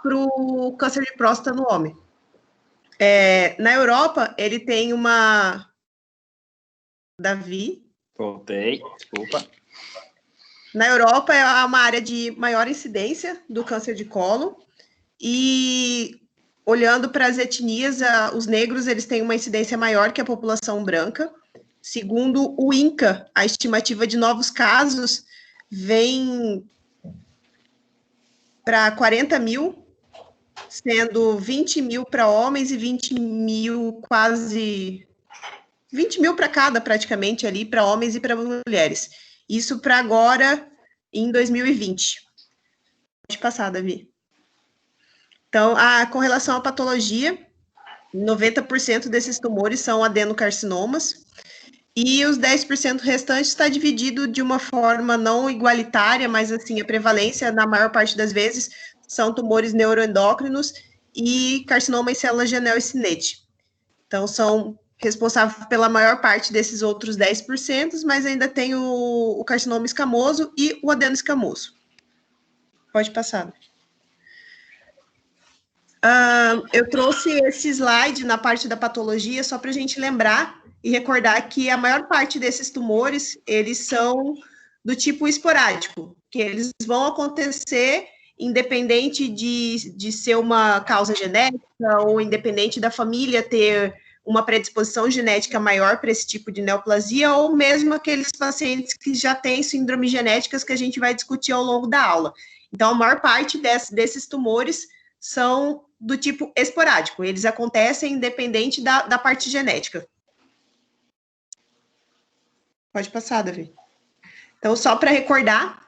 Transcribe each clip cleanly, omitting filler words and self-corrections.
para o câncer de próstata no homem. Na Europa, ele tem uma... Davi? Voltei, desculpa. Na Europa, é uma área de maior incidência do câncer de colo, e olhando para as etnias, os negros eles têm uma incidência maior que a população branca. Segundo o INCA, a estimativa de novos casos vem para 40 mil, sendo 20 mil para homens e 20 mil, quase 20 mil para cada, praticamente, ali, para homens e para mulheres. Isso para agora, em 2020. Pode passar, Davi. Então, com relação à patologia, 90% desses tumores são adenocarcinomas, e os 10% restantes está dividido de uma forma não igualitária, mas assim, a prevalência, na maior parte das vezes, são tumores neuroendócrinos e carcinoma em célula de anel e cinete. Então, são responsáveis pela maior parte desses outros 10%, mas ainda tem o carcinoma escamoso e o adenoescamoso. Pode passar. Eu trouxe esse slide na parte da patologia só para a gente lembrar e recordar que a maior parte desses tumores, eles são do tipo esporádico, que eles vão acontecer independente de ser uma causa genética ou independente da família ter uma predisposição genética maior para esse tipo de neoplasia, ou mesmo aqueles pacientes que já têm síndromes genéticas que a gente vai discutir ao longo da aula. Então, a maior parte desses tumores são do tipo esporádico, eles acontecem independente da parte genética. Pode passar, Davi. Então, só para recordar,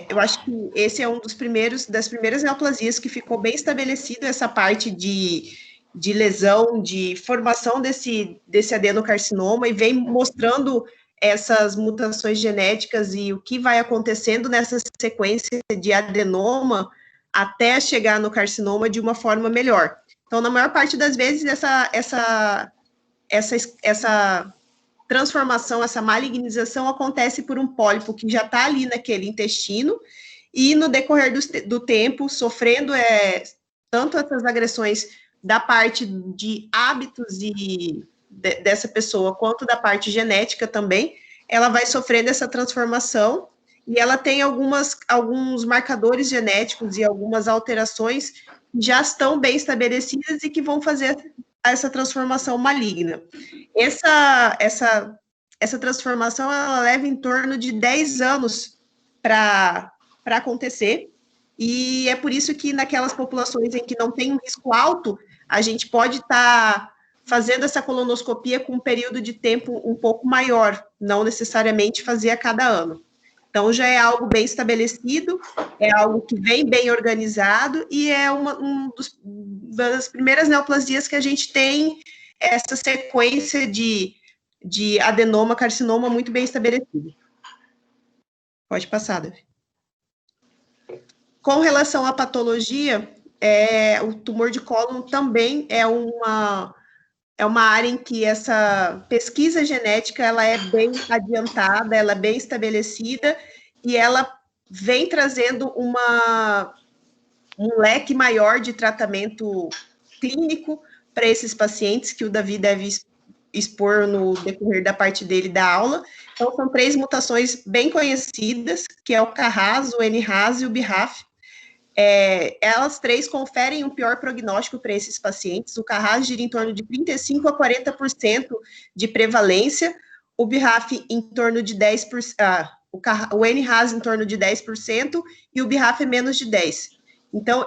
eu acho que esse é um das primeiras neoplasias que ficou bem estabelecido, essa parte de lesão, de formação desse adenocarcinoma, e vem mostrando essas mutações genéticas e o que vai acontecendo nessa sequência de adenoma até chegar no carcinoma de uma forma melhor. Então, na maior parte das vezes, essa transformação, essa malignização acontece por um pólipo que já está ali naquele intestino, e no decorrer do tempo, sofrendo tanto essas agressões da parte de hábitos dessa pessoa, quanto da parte genética também, ela vai sofrendo essa transformação, e ela tem alguns marcadores genéticos e algumas alterações que já estão bem estabelecidas e que vão fazer essa transformação maligna. Essa transformação, ela leva em torno de 10 anos para acontecer, e é por isso que naquelas populações em que não tem um risco alto, a gente pode estar fazendo essa colonoscopia com um período de tempo um pouco maior, não necessariamente fazer a cada ano. Então, já é algo bem estabelecido, é algo que vem bem organizado, e é das primeiras neoplasias que a gente tem essa sequência de adenoma, carcinoma muito bem estabelecida. Pode passar, Davi. Com relação à patologia, o tumor de cólon também é uma área em que essa pesquisa genética ela é bem adiantada, ela é bem estabelecida, e ela vem trazendo um leque maior de tratamento clínico para esses pacientes, que o Davi deve expor no decorrer da parte dele da aula. Então, são 3 mutações bem conhecidas, que é o KRAS, o NRAS e o BRAF. Elas 3 conferem um pior prognóstico para esses pacientes. O KRAS gira em torno de 35% a 40% de prevalência, o BRAF em torno de 10%, o NRAS em torno de 10%, e o BRAF é menos de 10%. Então,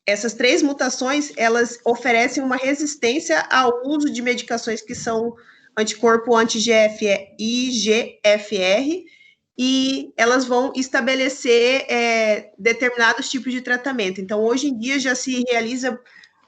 essas 3 mutações, elas oferecem uma resistência ao uso de medicações que são anticorpo anti-IGFR, e elas vão estabelecer determinados tipos de tratamento. Então, hoje em dia, já se realiza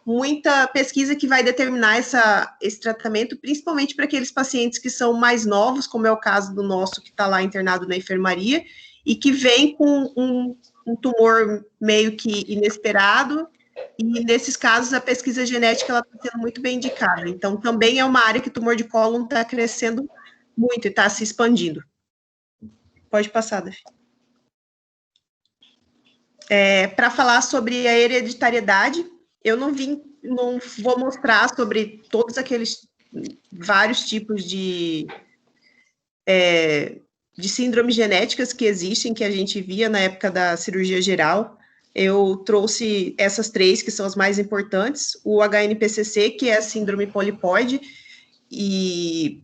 muita pesquisa que vai determinar esse tratamento, principalmente para aqueles pacientes que são mais novos, como é o caso do nosso, que está lá internado na enfermaria, e que vem com um tumor meio que inesperado, e nesses casos a pesquisa genética está sendo muito bem indicada. Então, também é uma área que o tumor de cólon está crescendo muito e está se expandindo. Pode passar, Davi. Para falar sobre a hereditariedade, eu não vou mostrar sobre todos aqueles vários tipos de síndromes genéticas que existem, que a gente via na época da cirurgia geral. Eu trouxe essas 3, que são as mais importantes, o HNPCC, que é a síndrome polipoide, e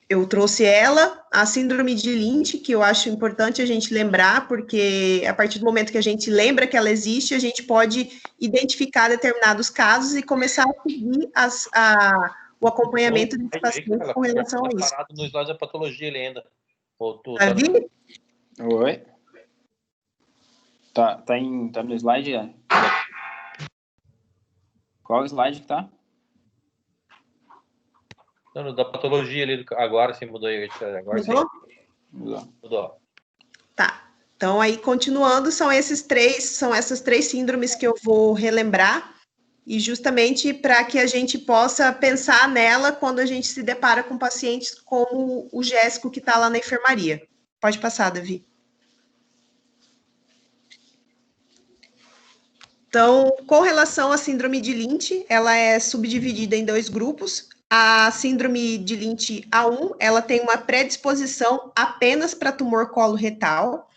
eu trouxe ela, a síndrome de Lynch, que eu acho importante a gente lembrar, porque a partir do momento que a gente lembra que ela existe, a gente pode identificar determinados casos e começar a seguir o acompanhamento dos pacientes com relação a isso. Parado no slide da patologia ele ainda. Davi? Oi. Tá no slide? Qual slide que tá? Não, da patologia ali, agora sim mudou. Agora sim. Mudou. Tá. Então, aí, continuando, são essas 3 síndromes que eu vou relembrar, e justamente para que a gente possa pensar nela quando a gente se depara com pacientes como o Jéssico, que está lá na enfermaria. Pode passar, Davi. Então, com relação à síndrome de Lynch, ela é subdividida em 2 grupos. A síndrome de Lynch A1, ela tem uma predisposição apenas para tumor coloretal,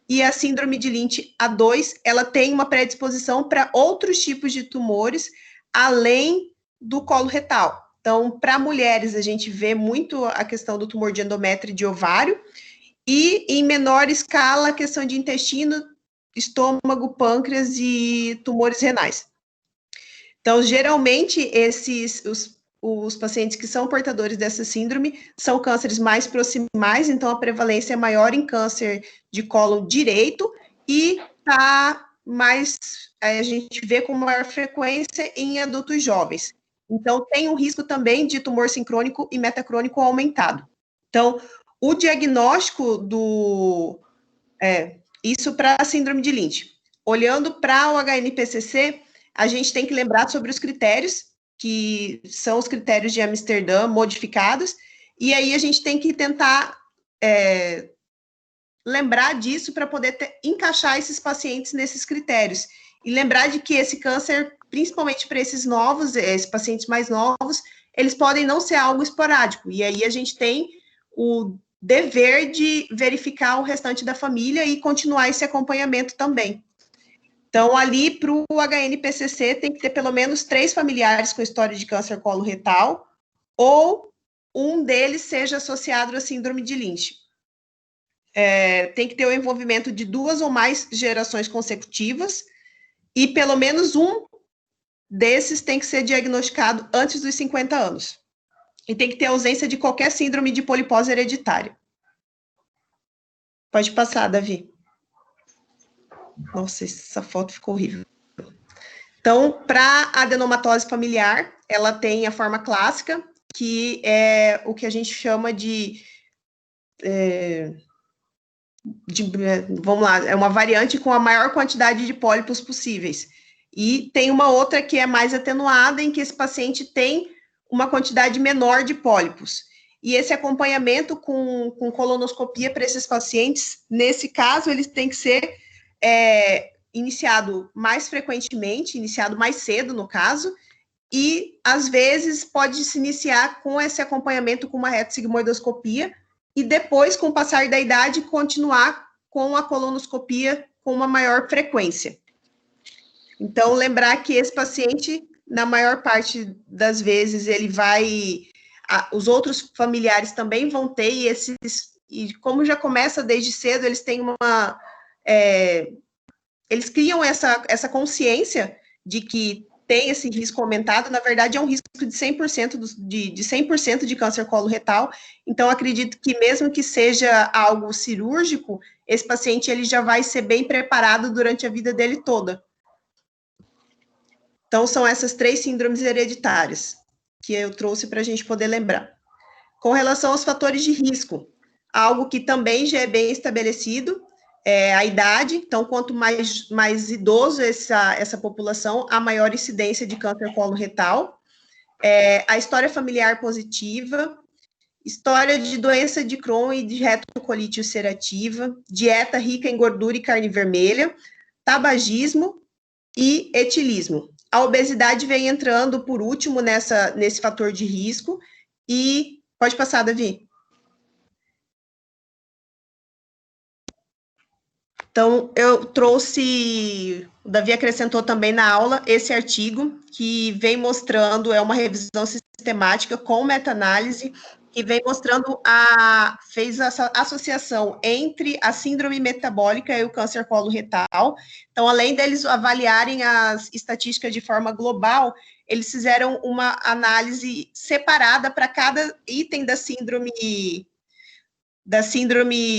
e a síndrome de Lynch A2, ela tem uma predisposição para outros tipos de tumores, além do coloretal. Então, para mulheres, a gente vê muito a questão do tumor de endométrio e de ovário, e em menor escala, a questão de intestino, estômago, pâncreas e tumores renais. Então, geralmente, os pacientes que são portadores dessa síndrome são cânceres mais proximais, então a prevalência é maior em câncer de cólon direito e a gente vê com maior frequência em adultos jovens. Então, tem um risco também de tumor sincrônico e metacrônico aumentado. Então, o diagnóstico isso para a síndrome de Lynch. Olhando para o HNPCC, a gente tem que lembrar sobre os critérios, que são os critérios de Amsterdã modificados, e aí a gente tem que tentar lembrar disso para poder encaixar esses pacientes nesses critérios. E lembrar de que esse câncer, principalmente para esses pacientes mais novos, eles podem não ser algo esporádico, e aí a gente tem o dever de verificar o restante da família e continuar esse acompanhamento também. Então, ali, para o HNPCC, tem que ter pelo menos 3 familiares com história de câncer coloretal, ou um deles seja associado à síndrome de Lynch. Tem que ter o envolvimento de 2 ou mais gerações consecutivas, e pelo menos um desses tem que ser diagnosticado antes dos 50 anos. E tem que ter ausência de qualquer síndrome de polipose hereditária. Pode passar, Davi. Nossa, essa foto ficou horrível. Então, para a adenomatose familiar, ela tem a forma clássica, que é o que a gente chama vamos lá, é uma variante com a maior quantidade de pólipos possíveis. E tem uma outra que é mais atenuada, em que esse paciente tem uma quantidade menor de pólipos. E esse acompanhamento com colonoscopia para esses pacientes, nesse caso, eles têm que ser iniciado mais frequentemente, iniciado mais cedo, no caso, e, às vezes, pode se iniciar com esse acompanhamento com uma retossigmoidoscopia, e depois, com o passar da idade, continuar com a colonoscopia com uma maior frequência. Então, lembrar que esse paciente, na maior parte das vezes, ele vai... os outros familiares também vão ter, e como já começa desde cedo, eles têm eles criam essa consciência de que tem esse risco aumentado. Na verdade, é um risco de 100% de câncer coloretal. Então, acredito que mesmo que seja algo cirúrgico, esse paciente ele já vai ser bem preparado durante a vida dele toda. Então, são essas 3 síndromes hereditárias que eu trouxe para a gente poder lembrar. Com relação aos fatores de risco, algo que também já é bem estabelecido, é a idade. Então, quanto mais idoso essa população, a maior incidência de câncer coloretal. A história familiar positiva história de doença de Crohn e de retocolite ulcerativa, dieta rica em gordura e carne vermelha, tabagismo e etilismo. A obesidade vem entrando por último nesse fator de risco e... Pode passar, Davi. Então, eu trouxe, o Davi acrescentou também na aula esse artigo, que vem mostrando, é uma revisão sistemática com meta-análise, que vem mostrando, fez essa associação entre a síndrome metabólica e o câncer coloretal. Então, além deles avaliarem as estatísticas de forma global, eles fizeram uma análise separada para cada item da síndrome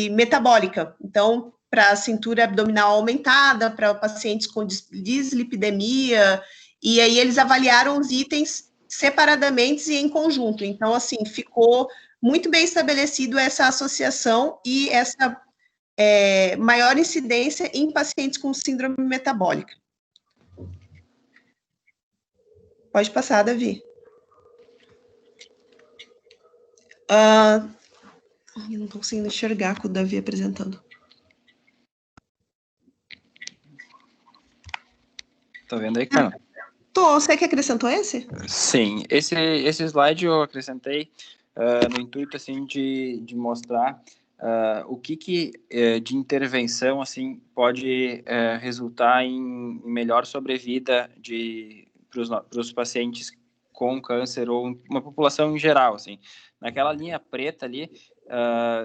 metabólica. Então, para a cintura abdominal aumentada, para pacientes com dislipidemia, e aí eles avaliaram os itens separadamente e em conjunto. Então, assim, ficou muito bem estabelecido essa associação e essa maior incidência em pacientes com síndrome metabólica. Pode passar, Davi. Eu não estou conseguindo enxergar com o Davi apresentando. Tá vendo aí, cara? Você que acrescentou esse? Sim, esse slide eu acrescentei no intuito, assim, de mostrar o que de intervenção, assim, pode resultar em melhor sobrevida para os pacientes com câncer ou uma população em geral, assim. Naquela linha preta ali,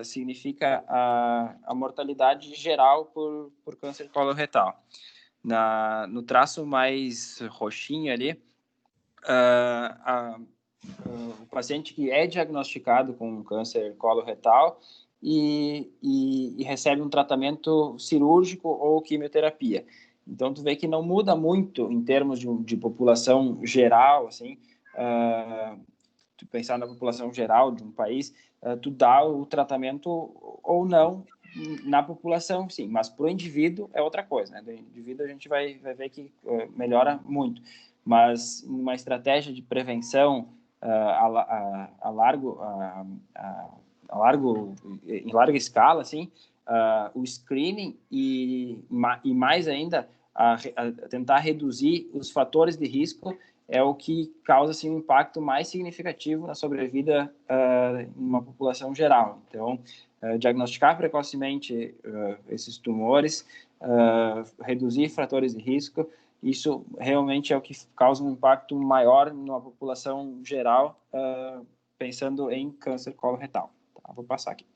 significa a mortalidade geral por câncer coloretal. No traço mais roxinho ali, o paciente que é diagnosticado com câncer coloretal e recebe um tratamento cirúrgico ou quimioterapia. Então, tu vê que não muda muito em termos de população geral, assim, tu pensar na população geral de um país, tu dá o tratamento ou não na população, sim, mas para o indivíduo é outra coisa, né? Do indivíduo a gente vai ver que melhora muito, mas uma estratégia de prevenção em larga escala, assim, o screening e mais ainda a tentar reduzir os fatores de risco é o que causa, assim, um impacto mais significativo na sobrevida em uma população geral. Então, diagnosticar precocemente esses tumores, reduzir fatores de risco, isso realmente é o que causa um impacto maior na população geral, pensando em câncer coloretal. Tá, vou passar aqui.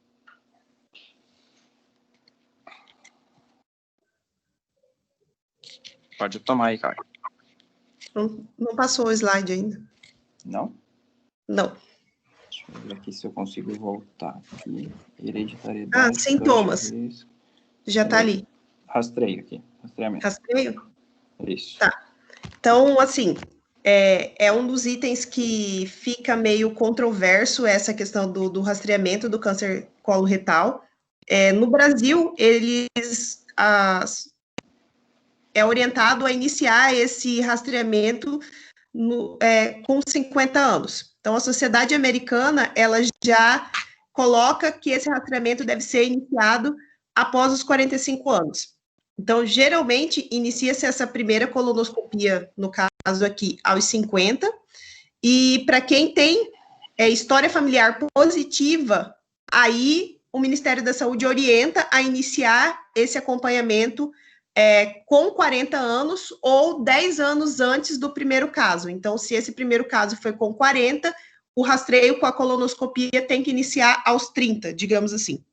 Pode tomar aí, Caio. Não passou o slide ainda. Não? Não. Deixa eu ver aqui se eu consigo voltar aqui. Hereditariedade. Sintomas. Já está ali. Rastreio aqui. Rastreamento. Rastreio? Isso. Tá. Então, assim, é um dos itens que fica meio controverso, essa questão do rastreamento do câncer coloretal. No Brasil, é orientado a iniciar esse rastreamento com 50 anos. Então, a sociedade americana, ela já coloca que esse rastreamento deve ser iniciado após os 45 anos. Então, geralmente, inicia-se essa primeira colonoscopia, no caso aqui, aos 50, e para quem tem história familiar positiva, aí o Ministério da Saúde orienta a iniciar esse acompanhamento com 40 anos ou 10 anos antes do primeiro caso. Então, se esse primeiro caso foi com 40, o rastreio com a colonoscopia tem que iniciar aos 30, digamos assim.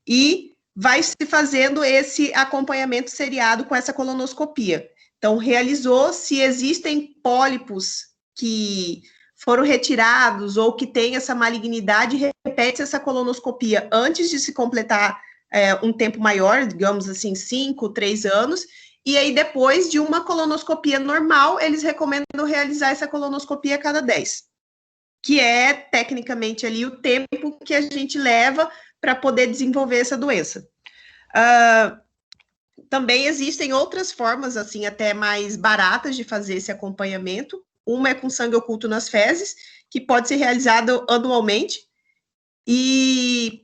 E vai se fazendo esse acompanhamento seriado com essa colonoscopia. Então, realizou, se existem pólipos que foram retirados ou que têm essa malignidade, repete essa colonoscopia antes de se completar um tempo maior, digamos assim, 5, 3 anos, e aí depois de uma colonoscopia normal, eles recomendam realizar essa colonoscopia a cada 10, que é, tecnicamente, ali o tempo que a gente leva para poder desenvolver essa doença. Também existem outras formas, assim, até mais baratas de fazer esse acompanhamento. Uma é com sangue oculto nas fezes, que pode ser realizado anualmente, E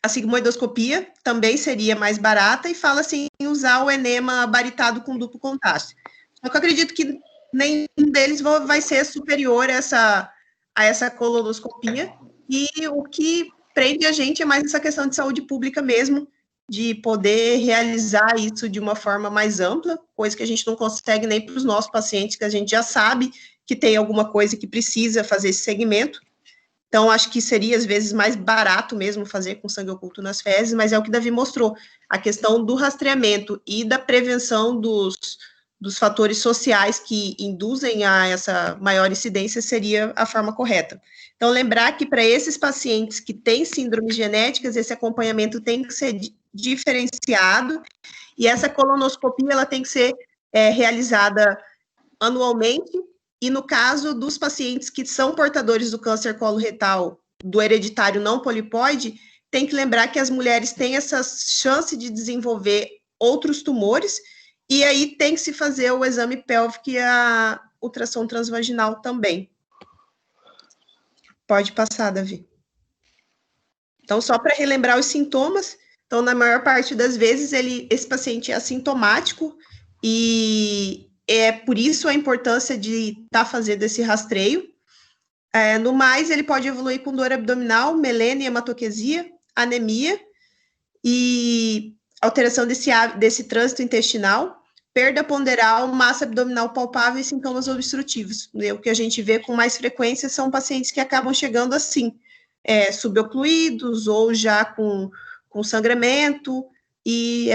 a sigmoidoscopia também seria mais barata, e fala-se em usar o enema baritado com duplo contraste. Só que eu acredito que nenhum deles vai ser superior a essa colonoscopia, e o que prende a gente é mais essa questão de saúde pública mesmo, de poder realizar isso de uma forma mais ampla, coisa que a gente não consegue nem para os nossos pacientes, que a gente já sabe que tem alguma coisa que precisa fazer esse segmento. Então, acho que seria, às vezes, mais barato mesmo fazer com sangue oculto nas fezes, mas é o que Davi mostrou, a questão do rastreamento e da prevenção dos fatores sociais que induzem a essa maior incidência seria a forma correta. Então, lembrar que para esses pacientes que têm síndromes genéticas, esse acompanhamento tem que ser diferenciado, e essa colonoscopia ela tem que ser realizada anualmente, e no caso dos pacientes que são portadores do câncer coloretal, do hereditário não polipóide, tem que lembrar que as mulheres têm essa chance de desenvolver outros tumores, e aí tem que se fazer o exame pélvico e a ultrassom transvaginal também. Pode passar, Davi. Então, só para relembrar os sintomas, então, na maior parte das vezes, esse paciente é assintomático, e é por isso a importância de estar fazendo esse rastreio. No mais, ele pode evoluir com dor abdominal, melena e hematoquesia, anemia, e alteração desse trânsito intestinal, perda ponderal, massa abdominal palpável e sintomas obstrutivos. O que a gente vê com mais frequência são pacientes que acabam chegando assim, subocluídos ou já com sangramento, e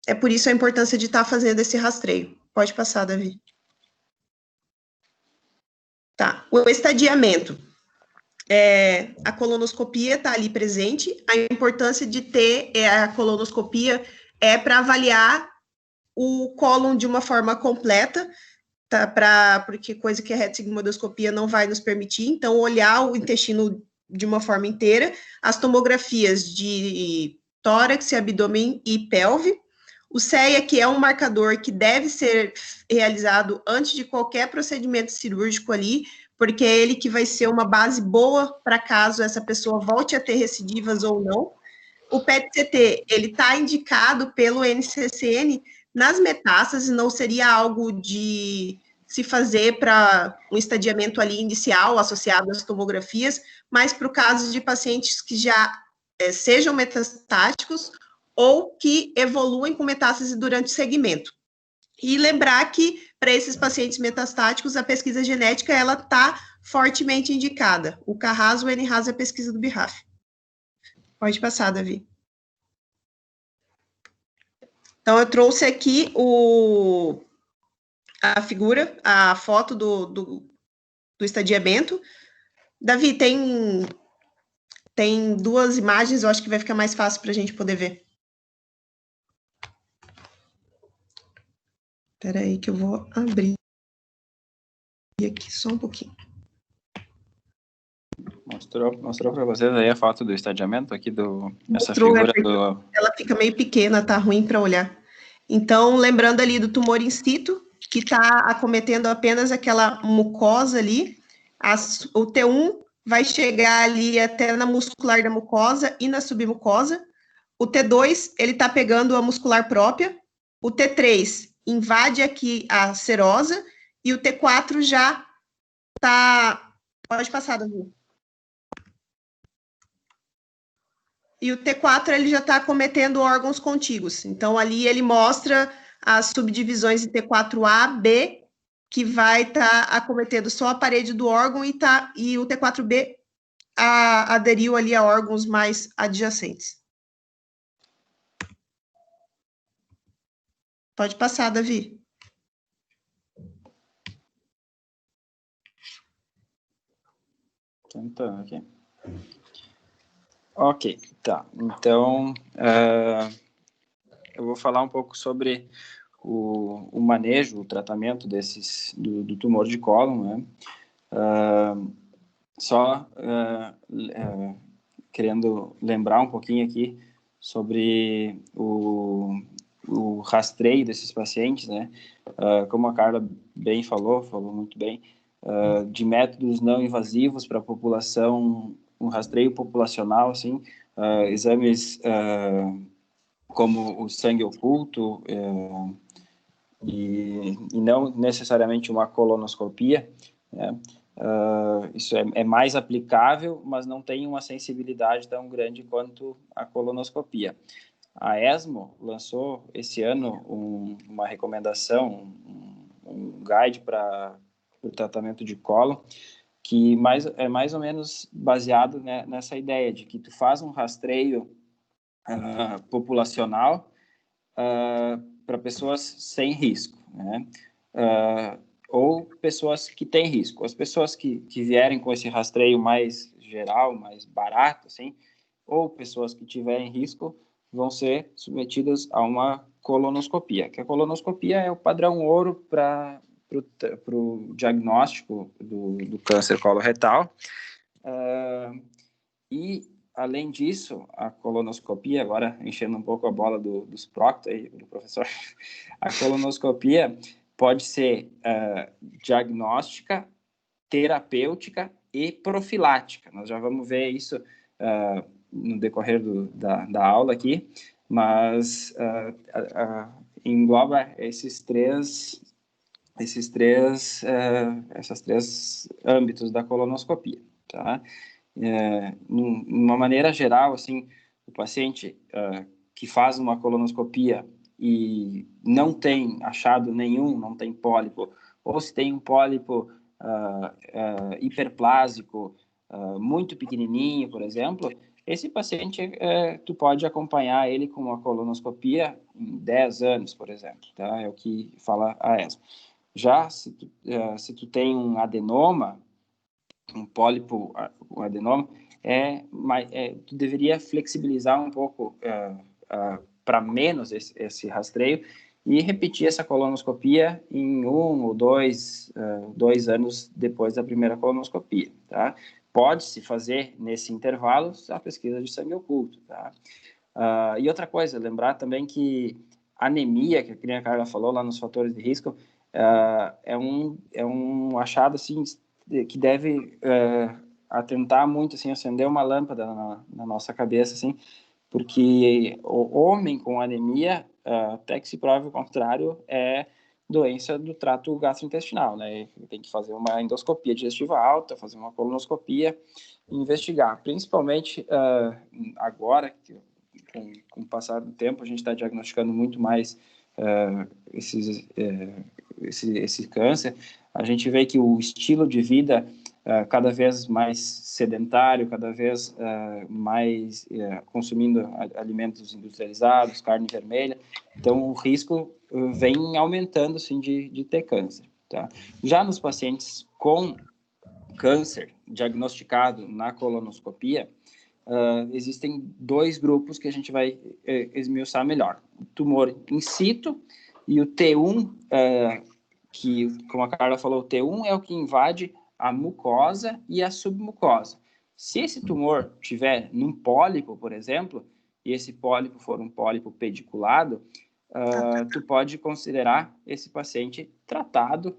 é por isso a importância de estar fazendo esse rastreio. Pode passar, Davi. Tá, o estadiamento. A colonoscopia está ali presente, a importância de ter a colonoscopia é para avaliar o cólon de uma forma completa, tá, porque coisa que a retissigmoidoscopia não vai nos permitir, então olhar o intestino de uma forma inteira, as tomografias de tórax, abdômen e pelve. O CEA, que é um marcador que deve ser realizado antes de qualquer procedimento cirúrgico ali, porque é ele que vai ser uma base boa para caso essa pessoa volte a ter recidivas ou não. O PET-CT, ele está indicado pelo NCCN nas metástases, não seria algo de se fazer para um estadiamento ali inicial, associado às tomografias, mas para o caso de pacientes que já sejam metastáticos, ou que evoluem com metástase durante o segmento. E lembrar que, para esses pacientes metastáticos, a pesquisa genética, ela está fortemente indicada. O CARRAS, o NRAS é a pesquisa do BRAF. Pode passar, Davi. Então, eu trouxe aqui a figura, a foto do estadiamento. Davi, tem duas imagens, eu acho que vai ficar mais fácil para a gente poder ver. Espera aí que eu vou abrir aqui só um pouquinho. Mostrou para vocês aí a foto do estadiamento aqui essa figura do... Ela fica meio pequena, tá ruim para olhar. Então, lembrando ali do tumor in situ, que está acometendo apenas aquela mucosa ali, o T1 vai chegar ali até na muscular da mucosa e na submucosa. O T2, ele está pegando a muscular própria. O T3 invade aqui a serosa, e o T4 já está... Pode passar, Davi. E o T4, ele já está acometendo órgãos contíguos. Então, ali ele mostra as subdivisões em T4A, B, que vai estar acometendo só a parede do órgão, e o T4B aderiu ali a órgãos mais adjacentes. Pode passar, Davi. Tentando aqui. Ok, tá. Então, eu vou falar um pouco sobre o manejo, o tratamento do tumor de cólon, né? Querendo lembrar um pouquinho aqui sobre o rastreio desses pacientes, né? Como a Carla falou muito bem, de métodos não invasivos para a população um rastreio populacional, assim, exames como o sangue oculto e não necessariamente uma colonoscopia, né? Isso é mais aplicável, mas não tem uma sensibilidade tão grande quanto a colonoscopia. A ESMO lançou esse ano uma recomendação, um guide para o tratamento de cólon, que é mais ou menos baseado, né, nessa ideia de que tu faz um rastreio populacional para pessoas sem risco, né? Ou pessoas que têm risco. As pessoas que vierem com esse rastreio mais geral, mais barato, assim, ou pessoas que tiverem risco, vão ser submetidas a uma colonoscopia, que a colonoscopia é o padrão ouro para o diagnóstico do câncer coloretal. E, além disso, a colonoscopia, agora enchendo um pouco a bola dos proctos aí, do professor, a colonoscopia pode ser diagnóstica, terapêutica e profilática. Nós já vamos ver isso no decorrer da aula aqui, mas engloba esses três âmbitos da colonoscopia, tá? De uma maneira geral, assim, o paciente que faz uma colonoscopia e não tem achado nenhum, não tem pólipo, ou se tem um pólipo hiperplásico, muito pequenininho, por exemplo, esse paciente, tu pode acompanhar ele com uma colonoscopia em 10 anos, por exemplo, tá? É o que fala a ESMO. Já se tu tem um adenoma, um pólipo, um adenoma, tu deveria flexibilizar um pouco para menos esse rastreio e repetir essa colonoscopia em 1 ou 2 anos depois da primeira colonoscopia, tá? Pode-se fazer nesse intervalo a pesquisa de sangue oculto, tá? E outra coisa, lembrar também que anemia, que a Carla falou lá nos fatores de risco, é um achado assim que deve atentar muito, assim, acender uma lâmpada na nossa cabeça, assim, porque o homem com anemia, até que se prove o contrário, é doença do trato gastrointestinal, né? Tem que fazer uma endoscopia digestiva alta, fazer uma colonoscopia e investigar. Principalmente agora, que com o passar do tempo, a gente está diagnosticando muito mais esse câncer. A gente vê que o estilo de vida cada vez mais sedentário, cada vez mais consumindo alimentos industrializados, carne vermelha. Então, o risco vem aumentando, assim, de ter câncer, tá? Já nos pacientes com câncer diagnosticado na colonoscopia, existem 2 grupos que a gente vai esmiuçar melhor. O tumor in situ e o T1, que, como a Carla falou, o T1 é o que invade a mucosa e a submucosa. Se esse tumor tiver num pólipo, por exemplo, e esse pólipo for um pólipo pediculado, tu pode considerar esse paciente tratado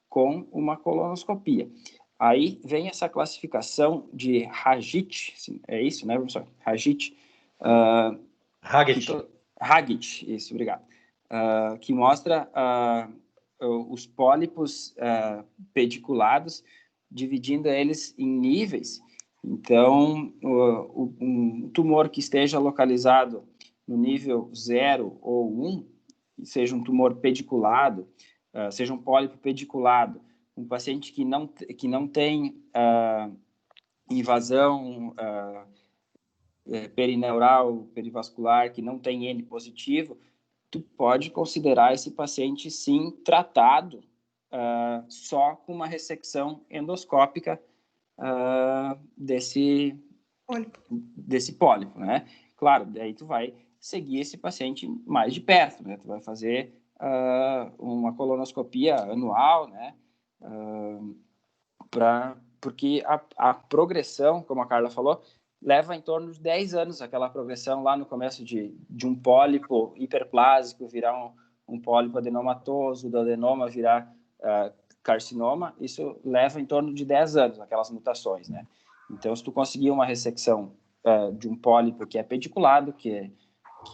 com uma colonoscopia. Aí vem essa classificação de Hagit, é isso, né, professor? Hagit. Hagit, isso, obrigado. Que mostra os pólipos pediculados, dividindo eles em níveis. Então, um tumor que esteja localizado no nível 0 ou 1, seja um tumor pediculado, seja um pólipo pediculado, um paciente que não tem invasão perineural, perivascular, que não tem N positivo, tu pode considerar esse paciente, sim, tratado só com uma ressecção endoscópica desse pólipo, né? Claro, daí tu vai seguir esse paciente mais de perto, né? Tu vai fazer uma colonoscopia anual, né? Porque a progressão, como a Carla falou, leva em torno de 10 anos, aquela progressão lá no começo de um pólipo hiperplásico virar um pólipo adenomatoso, do adenoma virar carcinoma, isso leva em torno de 10 anos, aquelas mutações, né? Então, se tu conseguir uma ressecção de um pólipo que é pediculado, que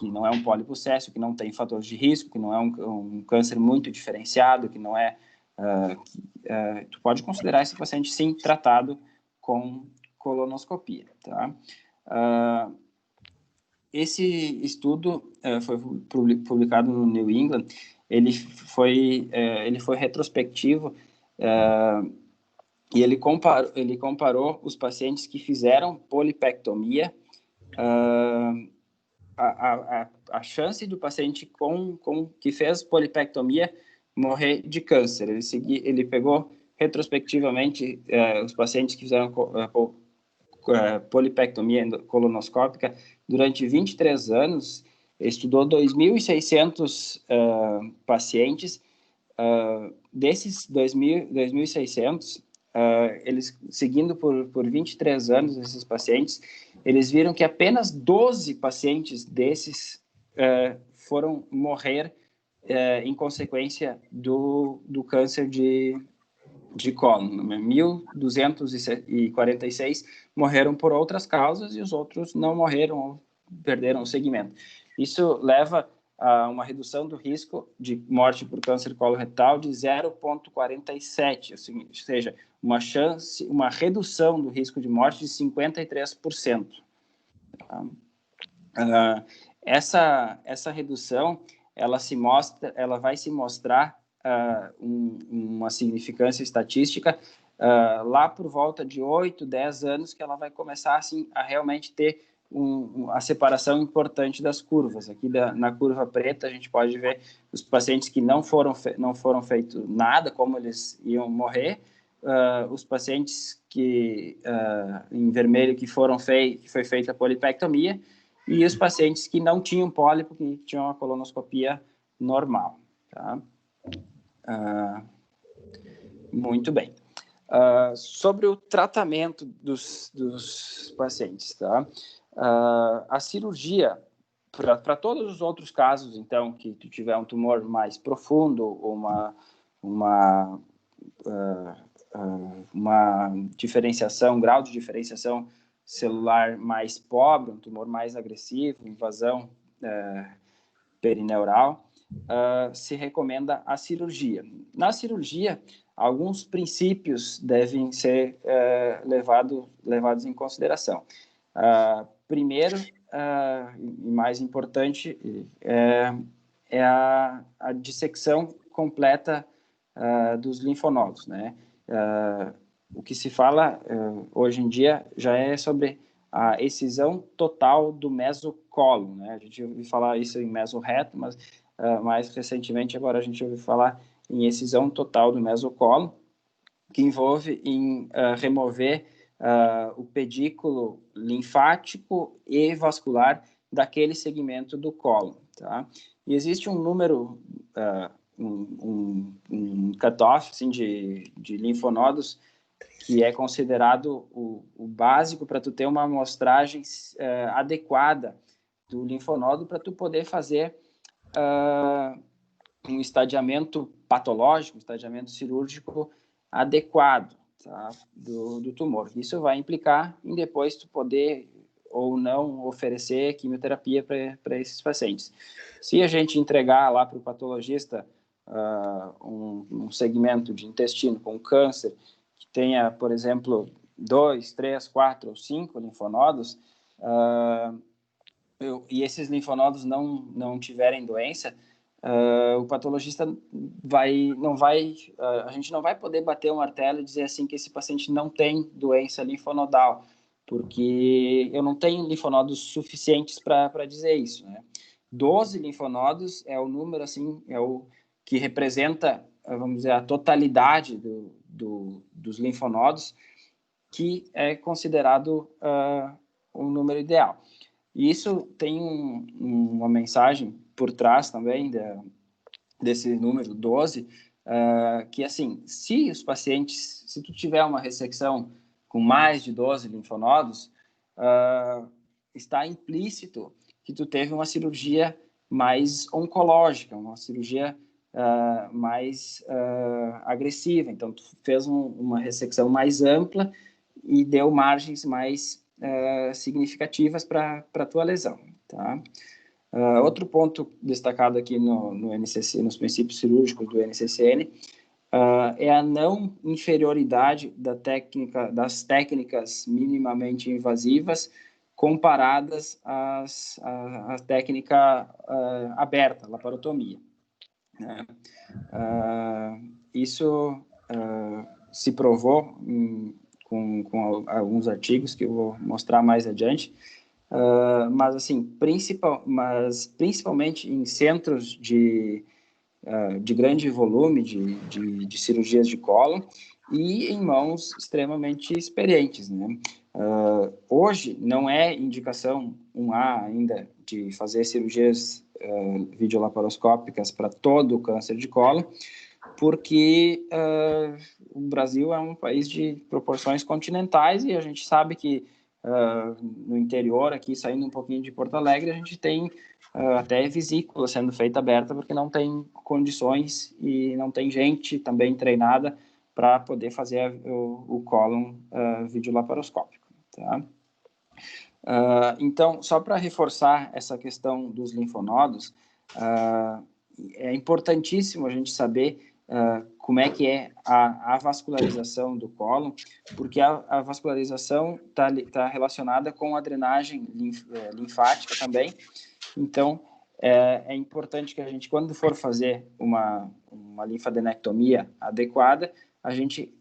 não é um pólipo céssio, que não tem fatores de risco, que não é um câncer muito diferenciado, que não é... tu pode considerar esse paciente, sim, tratado com colonoscopia, tá? Esse estudo foi publicado no New England. Ele foi retrospectivo, e ele comparou os pacientes que fizeram polipectomia, a chance do paciente que fez polipectomia morrer de câncer. Ele pegou retrospectivamente os pacientes que fizeram polipectomia colonoscópica durante 23 anos, estudou 2.600 pacientes. Desses 2.600, eles, seguindo por 23 anos esses pacientes, eles viram que apenas 12 pacientes desses foram morrer em consequência do câncer de cólon. 1.246 morreram por outras causas e os outros não morreram ou perderam o segmento. Isso leva a uma redução do risco de morte por câncer coloretal de 0,47, ou seja, uma redução do risco de morte de 53%. Tá? Essa redução, ela vai se mostrar uma significância estatística lá por volta de 8, 10 anos, que ela vai começar assim, a realmente ter a separação importante das curvas. Aqui na curva preta a gente pode ver os pacientes que não foram feito nada, como eles iam morrer, os pacientes que em vermelho que foi feita a polipectomia, e os pacientes que não tinham pólipo, que tinham a colonoscopia normal. Tá? Muito bem. Sobre o tratamento dos pacientes, tá? A cirurgia, para todos os outros casos, então, que tu tiver um tumor mais profundo, ou uma diferenciação, um grau de diferenciação celular mais pobre, um tumor mais agressivo, invasão perineural, se recomenda a cirurgia. Na cirurgia, alguns princípios devem ser levados em consideração. Primeiro, e mais importante, é a dissecção completa dos linfonodos, né? O que se fala hoje em dia já é sobre a excisão total do mesocolo, né? A gente ouviu falar isso em mesorreto, mas mais recentemente agora a gente ouviu falar em excisão total do mesocolo, que envolve em remover o pedículo linfático e vascular daquele segmento do colo, tá? E existe um número, um cutoff assim, de linfonodos que é considerado o básico para tu ter uma amostragem adequada do linfonodo para tu poder fazer um estadiamento patológico, um estadiamento cirúrgico adequado, tá, do tumor. Isso vai implicar em depois tu poder ou não oferecer quimioterapia para esses pacientes. Se a gente entregar lá para o patologista um segmento de intestino com câncer que tenha, por exemplo, 2, 3, 4 ou 5 linfonodos, e esses linfonodos não tiverem doença, o patologista a gente não vai poder bater o martelo e dizer assim que esse paciente não tem doença linfonodal, porque eu não tenho linfonodos suficientes para dizer isso, né? 12 linfonodos é o número, assim, é o que representa, vamos dizer, a totalidade dos linfonodos, que é considerado um número ideal. E isso tem uma mensagem por trás também desse número 12, que assim, se tu tiver uma ressecção com mais de 12 linfonodos, está implícito que tu teve uma cirurgia mais oncológica, uma cirurgia mais agressiva. Então, tu fez uma ressecção mais ampla e deu margens mais significativas para a tua lesão, tá? Outro ponto destacado aqui no NCC, nos princípios cirúrgicos do NCCN, é a não inferioridade das técnicas minimamente invasivas comparadas à técnica aberta, laparotomia, né? Isso se provou com alguns artigos que eu vou mostrar mais adiante, mas assim, principalmente em centros de grande volume de cirurgias de cólon e em mãos extremamente experientes, né? Hoje não é indicação 1A ainda de fazer cirurgias videolaparoscópicas para todo o câncer de cólon, porque o Brasil é um país de proporções continentais e a gente sabe que no interior, aqui saindo um pouquinho de Porto Alegre, a gente tem até vesícula sendo feita aberta porque não tem condições e não tem gente também treinada para poder fazer o cólon videolaparoscópico, tá? Então, só para reforçar essa questão dos linfonodos, é importantíssimo a gente saber como é que é a vascularização do cólon, porque a vascularização tá relacionada com a drenagem linfática também. Então, é importante que a gente, quando for fazer uma linfadenectomia adequada, a gente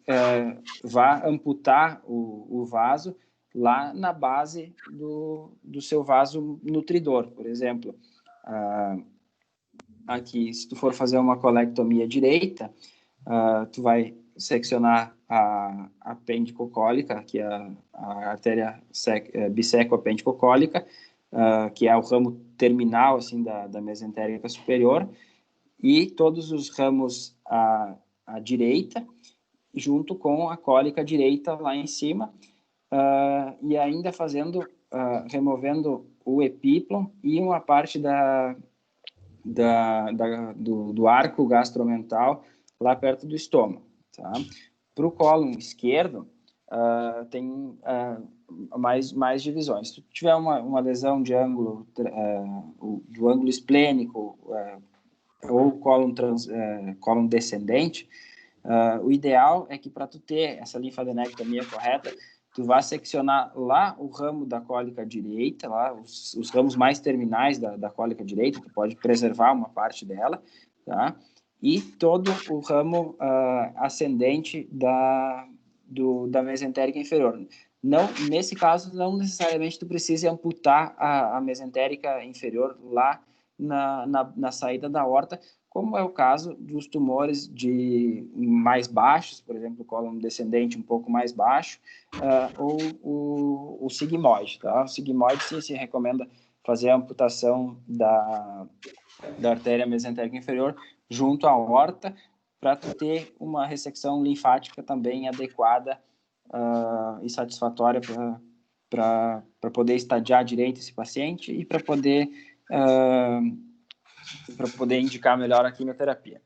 vá amputar o vaso lá na base do seu vaso nutridor, por exemplo. Aqui, se tu for fazer uma colectomia direita, tu vai seccionar a apendicocólica, que é a artéria bisecoapendicocólica, que é o ramo terminal assim da mesentérica superior, e todos os ramos à direita, junto com a cólica direita lá em cima, e ainda removendo o epíplon e uma parte do arco gastromental lá perto do estômago, tá? Para o cólon esquerdo, tem mais divisões. Se tu tiver uma lesão de ângulo, do ângulo esplênico, ou cólon descendente, o ideal é que para tu ter essa linfadenectomia correta, tu vai seccionar lá o ramo da cólica direita, lá os ramos mais terminais da cólica direita, tu pode preservar uma parte dela, tá? E todo o ramo ascendente da mesentérica inferior. Não, nesse caso, não necessariamente tu precisa amputar a mesentérica inferior lá na saída da aorta, como é o caso dos tumores mais baixos, por exemplo, o cólon descendente um pouco mais baixo, ou o sigmoide, tá? O sigmoide, sim, se recomenda fazer a amputação da artéria mesentérica inferior junto à aorta, para ter uma ressecção linfática também adequada e satisfatória para poder estadiar direito esse paciente e para poder indicar melhor a quimioterapia.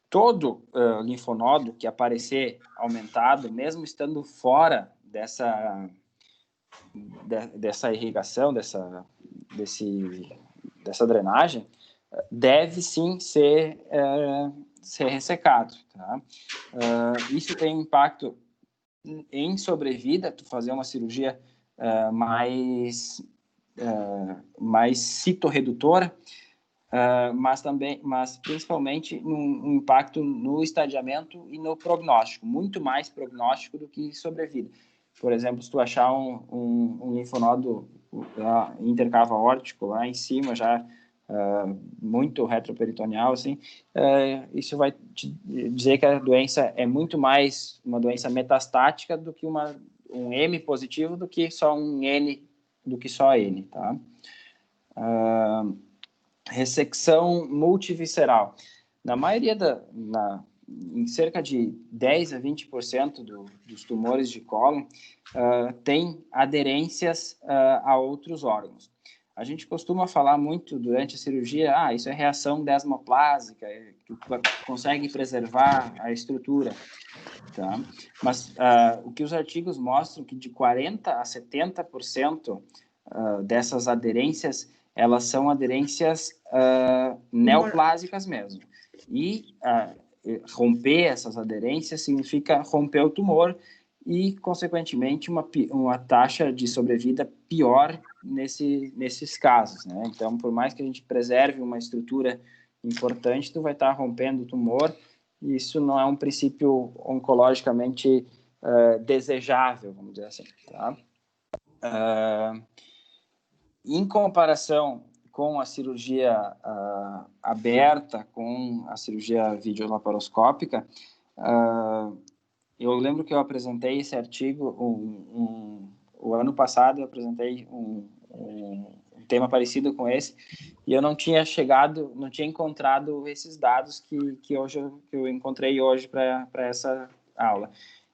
Todo linfonodo que aparecer aumentado, mesmo estando fora dessa irrigação, dessa drenagem, deve sim ser ressecado, tá? Isso tem um impacto em sobrevida, tu fazer uma cirurgia mais citorredutora, mas principalmente um impacto no estadiamento e no prognóstico, muito mais prognóstico do que sobrevida. Por exemplo, se tu achar um linfonodo intercavo aórtico lá em cima, já muito retroperitoneal, assim, isso vai te dizer que a doença é muito mais uma doença metastática do que um M positivo, do que só um N, do que só N, tá? Ressecção multivisceral. Na maioria em cerca de 10 a 20% dos tumores de cólon tem aderências a outros órgãos. A gente costuma falar muito durante a cirurgia, isso é reação desmoplásica, que consegue preservar a estrutura, tá? Mas o que os artigos mostram que de 40% a 70% dessas aderências, elas são aderências neoplásicas mesmo. E romper essas aderências significa romper o tumor e, consequentemente, uma taxa de sobrevida pior nesses casos, né? Então, por mais que a gente preserve uma estrutura importante, tu vai estar rompendo o tumor, e isso não é um princípio oncologicamente desejável, vamos dizer assim, tá? Em comparação com a cirurgia aberta, com a cirurgia videolaparoscópica, eu lembro que eu apresentei esse artigo, o ano passado eu apresentei um tema parecido com esse, e eu não tinha encontrado esses dados que eu encontrei hoje para essa aula.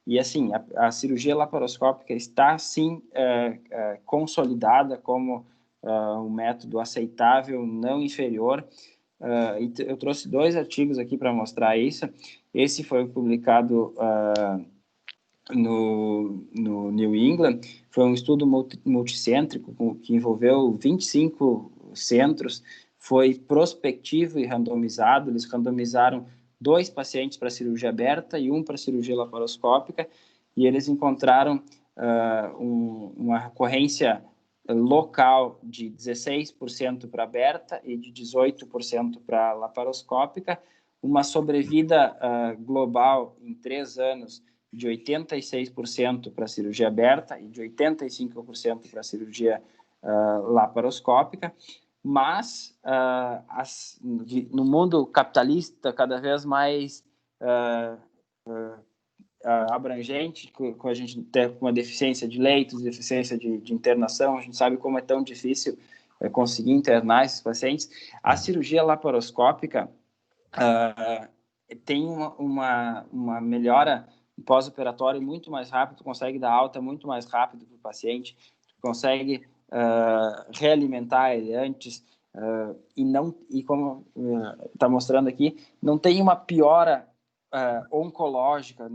E assim, a cirurgia laparoscópica está sim consolidada como um método aceitável, não inferior. Eu trouxe 2 artigos aqui para mostrar isso. Esse foi publicado no New England. Foi um estudo multicêntrico que envolveu 25 centros, foi prospectivo e randomizado. Eles randomizaram 2 pacientes para cirurgia aberta e 1 para cirurgia laparoscópica, e eles encontraram uma recorrência local de 16% para aberta e de 18% para laparoscópica, uma sobrevida global em 3 anos de 86% para cirurgia aberta e de 85% para cirurgia laparoscópica, mas no mundo capitalista cada vez mais abrangente, com a gente ter uma deficiência de leitos, deficiência de internação, a gente sabe como é tão difícil conseguir internar esses pacientes. A cirurgia laparoscópica tem uma melhora pós-operatório muito mais rápido, consegue dar alta muito mais rápido para o paciente, consegue realimentar ele antes, e como está mostrando aqui, não tem uma piora oncológica,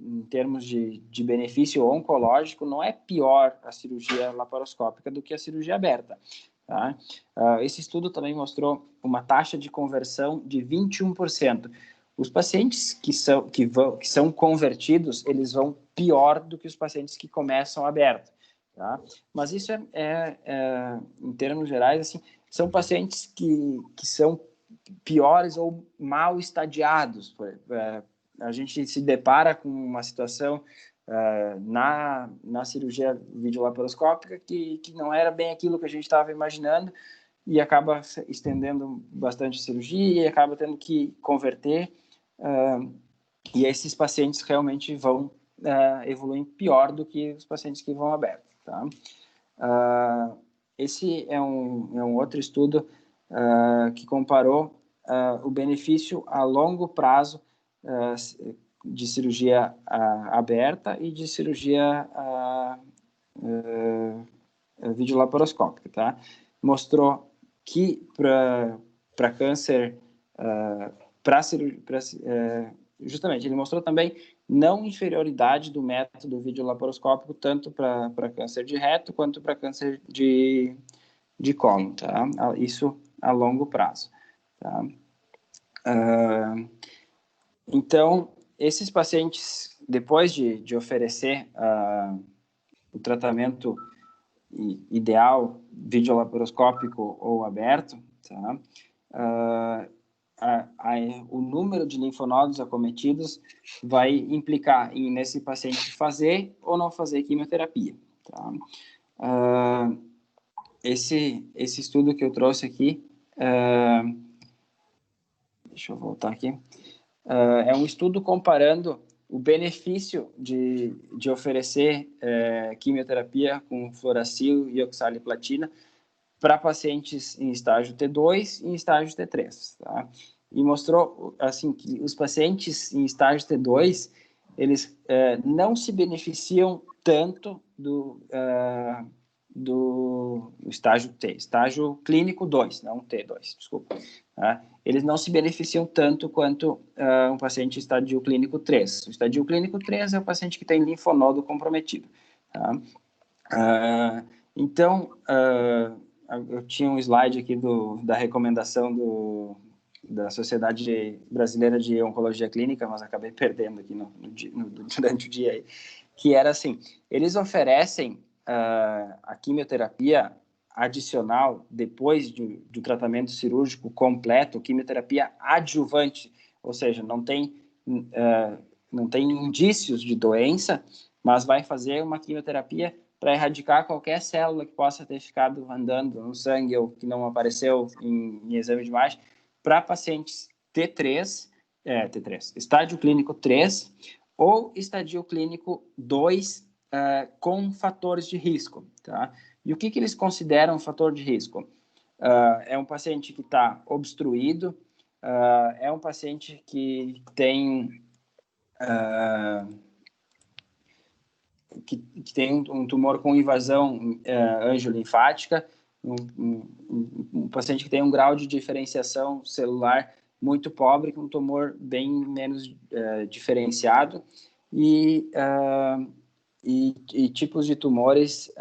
em termos de benefício oncológico, não é pior a cirurgia laparoscópica do que a cirurgia aberta. Tá? Esse estudo também mostrou uma taxa de conversão de 21%. Os pacientes que são convertidos, eles vão pior do que os pacientes que começam aberto. Tá? Mas isso em termos gerais, assim, são pacientes que são piores ou mal estadiados. A gente se depara com uma situação na cirurgia videolaparoscópica que não era bem aquilo que a gente estava imaginando, e acaba estendendo bastante a cirurgia e acaba tendo que converter, e esses pacientes realmente vão evoluir pior do que os pacientes que vão aberto. Tá? Esse é um outro estudo que comparou o benefício a longo prazo de cirurgia aberta e de cirurgia videolaparoscópica, tá? Mostrou que para câncer, justamente, ele mostrou também não inferioridade do método videolaparoscópico tanto para câncer de reto quanto para câncer de cólon, tá? Isso a longo prazo, tá? Então, esses pacientes, depois de oferecer o tratamento ideal, videolaparoscópico ou aberto, tá? O número de linfonodos acometidos vai implicar nesse paciente fazer ou não fazer quimioterapia, tá? Esse estudo que eu trouxe aqui, deixa eu voltar aqui, é um estudo comparando o benefício de oferecer quimioterapia com fluoracil e oxaliplatina para pacientes em estágio T2 e em estágio T3, tá? E mostrou assim que os pacientes em estágio T2, eles não se beneficiam tanto do estágio T, estágio clínico 2, não T2, desculpa. Tá? Eles não se beneficiam tanto quanto um paciente estadio clínico 3. O estadio clínico 3 é o paciente que tem linfonodo comprometido. Tá? Então, eu tinha um slide aqui da recomendação da Sociedade Brasileira de Oncologia Clínica, mas acabei perdendo aqui durante o dia aí, que era assim, eles oferecem a quimioterapia adicional depois do tratamento cirúrgico completo, quimioterapia adjuvante, ou seja, não tem indícios de doença, mas vai fazer uma quimioterapia para erradicar qualquer célula que possa ter ficado andando no sangue ou que não apareceu em exame de imagem, para pacientes T3, estágio clínico 3 ou estágio clínico 2 com fatores de risco. Tá? E o que eles consideram fator de risco? É um paciente que está obstruído, é um paciente que tem... que tem um tumor com invasão angiolinfática, um paciente que tem um grau de diferenciação celular muito pobre, com um tumor bem menos diferenciado, e tipos de tumores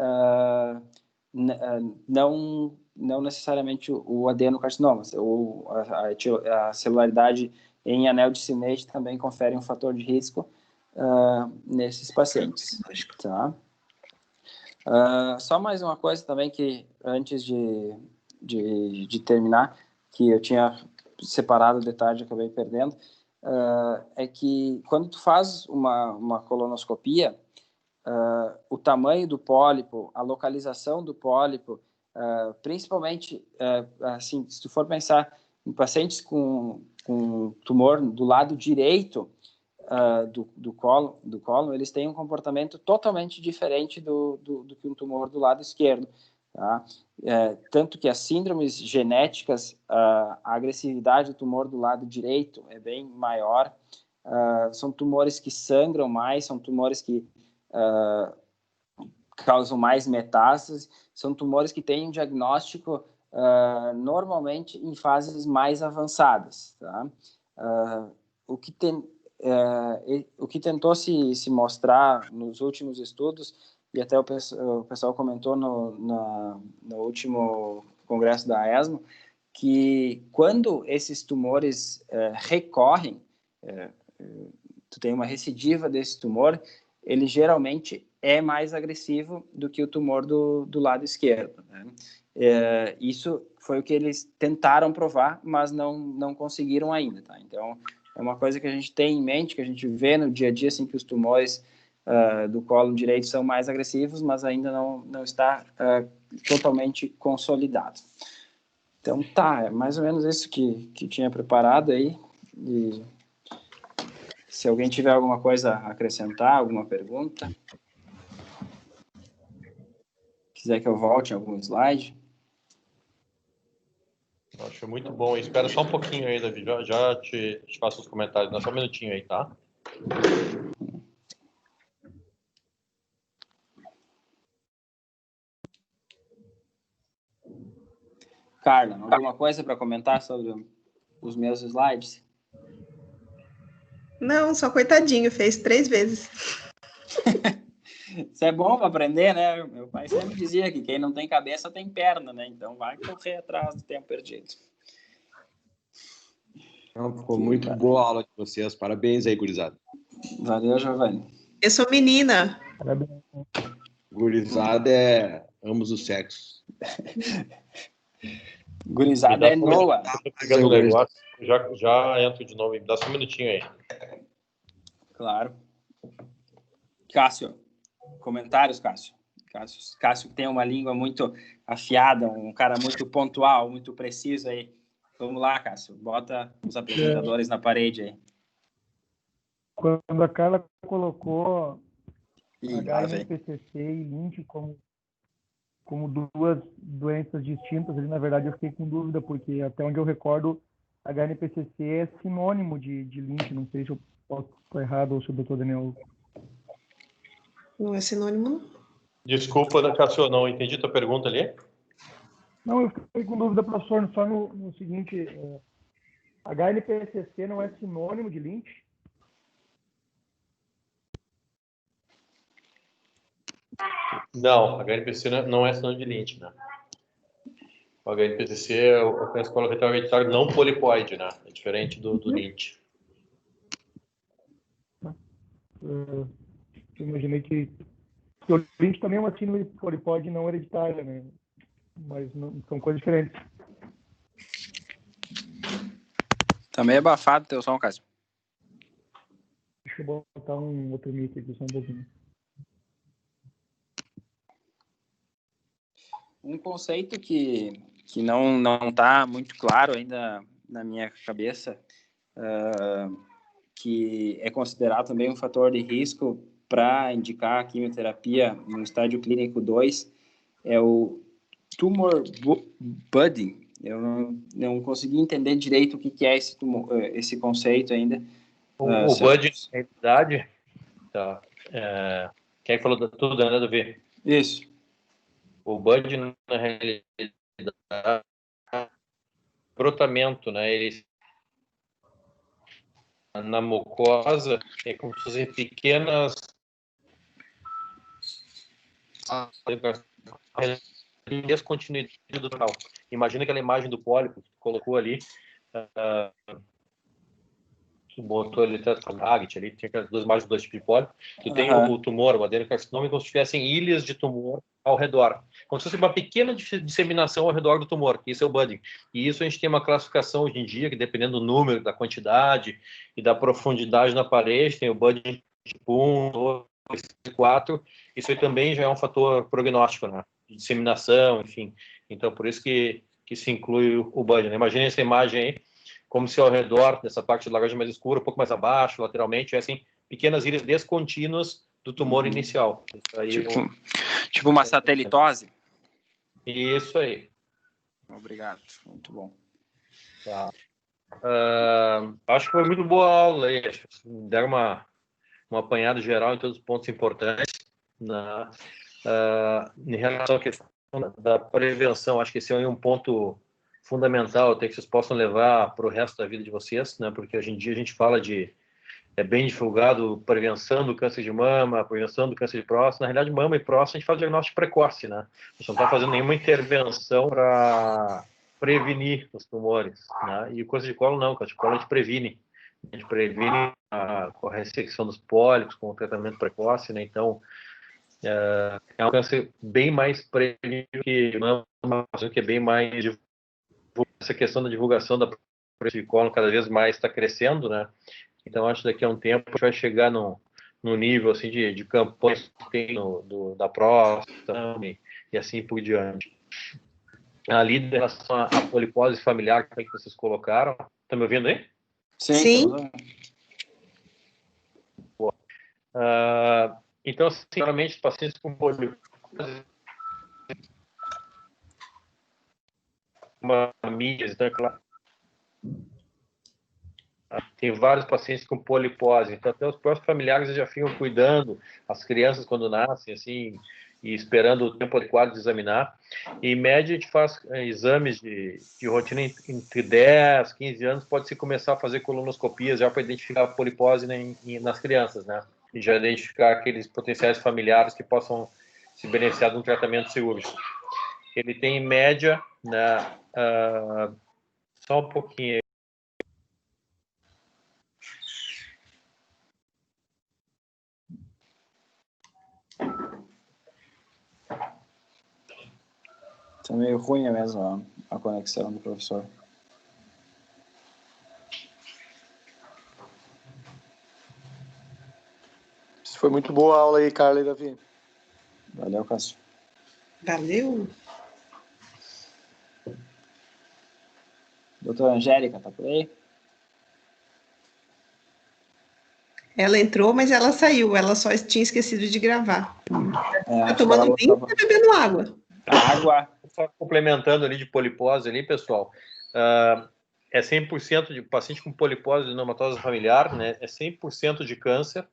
não necessariamente o adenocarcinoma, ou a celularidade em anel de Synnet também confere um fator de risco nesses pacientes, tá? Só mais uma coisa também que antes de terminar, que eu tinha separado de tarde, acabei perdendo, é que quando tu faz uma colonoscopia, o tamanho do pólipo, a localização do pólipo, principalmente, assim, se tu for pensar em pacientes com tumor do lado direito do cólon, eles têm um comportamento totalmente diferente do que um tumor do lado esquerdo. Tá? Tanto que as síndromes genéticas, a agressividade do tumor do lado direito é bem maior, são tumores que sangram mais, são tumores que causam mais metástases, são tumores que têm um diagnóstico normalmente em fases mais avançadas. Tá? O que tentou se mostrar nos últimos estudos, e até o pessoal comentou no último congresso da ESMO, que quando esses tumores recorrem, tu tem uma recidiva desse tumor, ele geralmente é mais agressivo do que o tumor do lado esquerdo. Né? Isso foi o que eles tentaram provar, mas não conseguiram ainda. Tá? Então, é uma coisa que a gente tem em mente, que a gente vê no dia a dia, assim, que os tumores do colo direito são mais agressivos, mas ainda não está totalmente consolidado. Então, tá, é mais ou menos isso que tinha preparado aí. E se alguém tiver alguma coisa a acrescentar, alguma pergunta, quiser que eu volte em algum slide. Acho muito bom. Espera só um pouquinho aí, Davi. Já te faço os comentários. Dá só um minutinho aí, tá? Carla, alguma coisa para comentar sobre os meus slides? Não, só coitadinho, fez 3 vezes. Isso é bom para aprender, né? Meu pai sempre dizia que quem não tem cabeça tem perna, né? Então vai correr atrás do tempo perdido. Não, ficou muito boa a aula de vocês. Parabéns aí, gurizada. Valeu, Giovanni. Eu sou menina. Parabéns. Gurizada é ambos os sexos. Gurizada é Noah. Tô pegando o negócio, já entro de novo. Dá só um minutinho aí. Claro. Cássio, comentários, Cássio? Cássio que tem uma língua muito afiada, um cara muito pontual, muito preciso aí. Vamos lá, Cássio, bota os apresentadores na parede aí. Quando a Carla colocou Lá vem. HNPCC e Lynch como duas doenças distintas, ali, na verdade eu fiquei com dúvida, porque até onde eu recordo, HNPCC é sinônimo de Lynch, não sei se eu posso estar errado ou se o doutor Daniel... Não é sinônimo, não? Desculpa, Cássio, não entendi tua pergunta ali. Não, eu fiquei com dúvida, professor, só no seguinte, HNPCC não é sinônimo de Lynch? Não, HNPCC não é sinônimo de Lynch, né? O HNPCC é o câncer coloretal hereditário não polipóide, né? É diferente do Lynch. Eu imaginei que o Lynch também é uma síndrome polipóide não hereditária, né? Mas não, são coisas diferentes. Tá meio abafado o teu som, Cássio. Deixa eu botar um outro mic aqui, só um pouquinho. Um conceito que não está muito claro ainda na minha cabeça, que é considerado também um fator de risco para indicar a quimioterapia no estágio clínico 2, é o tumor budding. Eu não consegui entender direito o que é esse conceito ainda. O budding, na realidade, tá. Quem falou tudo, né, Davi? Isso. O budding, na realidade, é brotamento, né? Ele na mucosa é como se fossem pequenas descontinuidade do canal. Imagina aquela imagem do pólipo que tu colocou ali, tu botou ali, ali tinha aquelas duas imagens, dois tipos de pólipo. Tu tem o tumor, o adenocarcinoma, como se tivessem ilhas de tumor ao redor, como se fosse uma pequena disseminação ao redor do tumor. Isso é o budding. E isso a gente tem uma classificação hoje em dia, que dependendo do número, da quantidade e da profundidade na parede, tem o budding tipo 1, 2, 4. Isso aí também já é um fator prognóstico, né? De disseminação, enfim. Então, por isso que se inclui o budding. Imagina essa imagem aí, como se ao redor dessa parte de laranja mais escura, um pouco mais abaixo, lateralmente, tivessem pequenas ilhas descontínuas do tumor inicial. Aí tipo uma satelitose? Isso aí. Obrigado, muito bom. Tá. Acho que foi muito boa a aula aí. Deram uma apanhada geral em todos os pontos importantes. Em relação à questão da prevenção, acho que esse é um ponto fundamental, até que vocês possam levar para o resto da vida de vocês, né? Porque hoje em dia a gente fala é bem divulgado prevenção do câncer de mama, prevenção do câncer de próstata. Na realidade, mama e próstata a gente faz diagnóstico precoce, né? A gente não está fazendo nenhuma intervenção para prevenir os tumores, né? E o câncer de colo não, o câncer de colo a gente previne. A gente previne com a ressecção dos pólipos, com o tratamento precoce, né? Então, é um câncer bem mais prevenível que mama, que é bem mais... Essa questão da divulgação da câncer de colo cada vez mais está crescendo, né? Então, acho que daqui a um tempo a gente vai chegar no nível assim, de campanhas que tem da próstata e assim por diante. Ali, em relação à polipose familiar que vocês colocaram, estão me ouvindo aí? Sim. Então, sinceramente, os pacientes com polipose, famílias, então, é claro, tem vários pacientes com polipose, então até os próprios familiares já ficam cuidando, as crianças quando nascem, assim, e esperando o tempo adequado de examinar. Em média, a gente faz exames de rotina entre 10, 15 anos, pode-se começar a fazer colonoscopias já para identificar a polipose nas crianças, né? E já identificar aqueles potenciais familiares que possam se beneficiar de um tratamento cirúrgico. Ele tem, em média, né, só um pouquinho. Tá meio ruim mesmo a conexão do professor. Foi muito boa a aula aí, Carla e Davi. Valeu, Cássio. Valeu. Doutora Angélica, tá por aí? Ela entrou, mas ela saiu. Ela só tinha esquecido de gravar. Tá Acho que tomando vinho ou tá bebendo água? Água. Só complementando ali de polipose ali, pessoal, é 100% de paciente com polipose de neumatosa familiar, né? É 100% de câncer,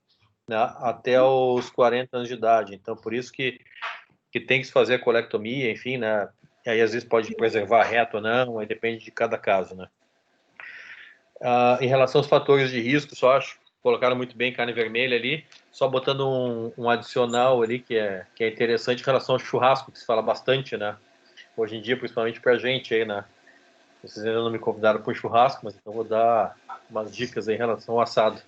né? Até os 40 anos de idade. Então, por isso que que tem que se fazer a colectomia, enfim, né? E aí às vezes pode preservar reto ou não, aí depende de cada caso, né? Em relação aos fatores de risco, só acho que colocaram muito bem carne vermelha ali, só botando um adicional ali que é interessante em relação ao churrasco, que se fala bastante, né? Hoje em dia, principalmente pra gente aí, né? Vocês ainda não me convidaram para um churrasco, mas então vou dar umas dicas aí em relação ao assado.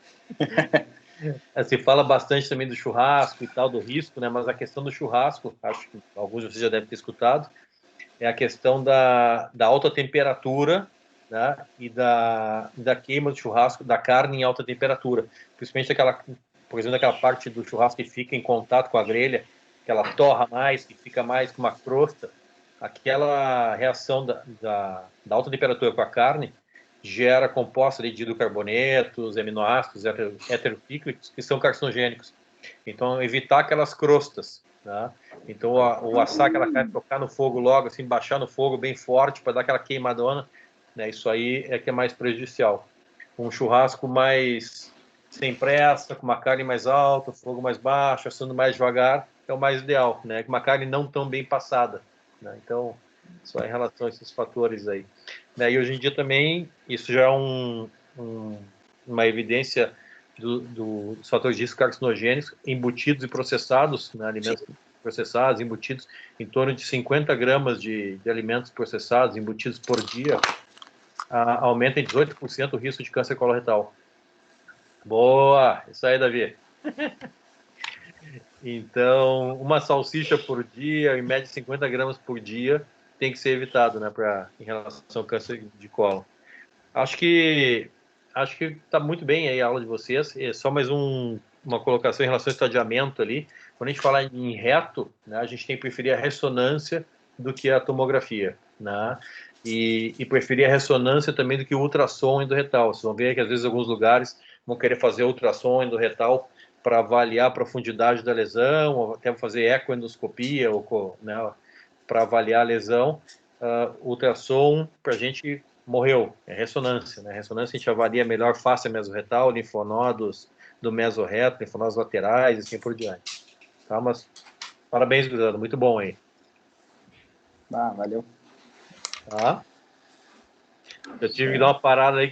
Se fala bastante também do churrasco e tal, do risco, né? Mas a questão do churrasco, acho que alguns de vocês já devem ter escutado, é a questão da alta temperatura, né? E da queima do churrasco, da carne em alta temperatura. Principalmente por exemplo, aquela parte do churrasco que fica em contato com a grelha, que ela torra mais, que fica mais com uma crosta. Aquela reação da alta temperatura com a carne gera compostos de hidrocarbonetos, aminoácidos heterocíclicos que são carcinogênicos. Então, evitar aquelas crostas, né? Então, o assar aquela carne, tocar no fogo logo, assim, baixar no fogo bem forte para dar aquela queimadona, né? Isso aí é que é mais prejudicial. Um churrasco mais sem pressa, com uma carne mais alta, fogo mais baixo, assando mais devagar, é o mais ideal, né? Uma carne não tão bem passada, né? Então, só em relação a esses fatores aí. E hoje em dia também, isso já é uma evidência dos fatores de risco carcinogênicos embutidos e processados, né? Alimentos processados, embutidos, em torno de 50 gramas de alimentos processados, embutidos por dia, aumenta em 18% o risco de câncer coloretal. Boa! Isso aí, Davi. Então, uma salsicha por dia, em média 50 gramas por dia, tem que ser evitado, né, em relação ao câncer de colo. Acho que está muito bem aí a aula de vocês. É só mais uma colocação em relação ao estadiamento ali. Quando a gente fala em reto, né, a gente tem que preferir a ressonância do que a tomografia, né? E preferir a ressonância também do que o ultrassom endorretal. Vocês vão ver que às vezes alguns lugares vão querer fazer ultrassom endorretal para avaliar a profundidade da lesão, ou até fazer ecoendoscopia, ou, né, para avaliar a lesão. Ultrassom, para a gente, morreu. É ressonância, né? Ressonância a gente avalia melhor face mesorretal, linfonodos do mesorreto, linfonodos laterais e assim por diante. Tá? Mas parabéns, gurizada. Muito bom aí. Valeu. Tá? Eu tive que dar uma parada aí.